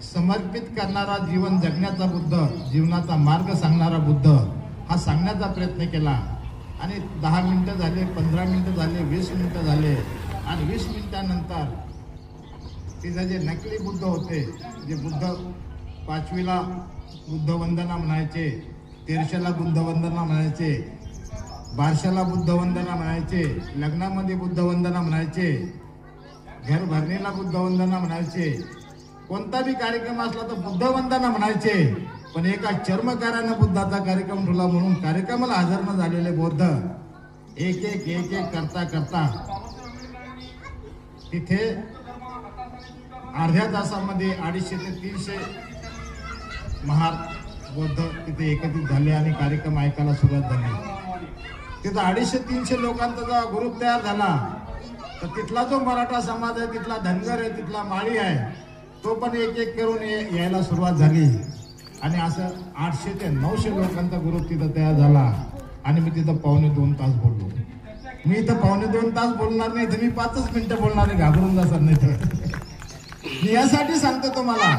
समर्पित करणारा, जीवन जगण्याचा बुद्ध, जीवनाचा मार्ग सांगणारा बुद्ध हा सांगण्याचा प्रयत्न केला। आणि 10 मिनिटं झाले, 15 मिनिटं झाले, 20 मिनिटं झाले आणि 20 मिनिटांनंतर तिथे जे नकली बुद्ध होते, जे बुद्ध 5वीला बुद्धवंदना म्हणायचे, 1300ला बुद्धवंदना म्हणायचे, 1200ला बुद्धवंदना म्हणायचे, लग्नामध्ये बुद्धवंदना म्हणायचे, घर भरणीला बुद्धवंदना म्हणायचे, कोणता बी कार्यक्रम असला तर बुद्धवंदना म्हणायचे। पण एका चर्मकारानं बुद्धाचा कार्यक्रम ठेवला म्हणून कार्यक्रमाला हजर न झालेले बौद्ध एक एक करता करता तिथे अर्ध्या तासामध्ये 250 ते 300 महार बौद्ध तिथे एकत्रित झाले आणि कार्यक्रम ऐकायला सुरुवात झाली। तिथं 250-300 लोकांचा जेव्हा ग्रुप तयार झाला तर तिथला जो मराठा समाज आहे, तिथला धनगर आहे, तिथला माळी आहे, तो पण एक एक करून यायला सुरुवात झाली आणि असं 800 ते 900 लोकांचा ग्रुप तिथं तयार झाला। आणि मी तिथं 2.25 तास बोललो। मी इथं 2.25 तास बोलणार नाही, तर मी 5 मिनिटं बोलणार आहे, घाबरून जाणार नाही। तर मी यासाठी सांगतो तुम्हाला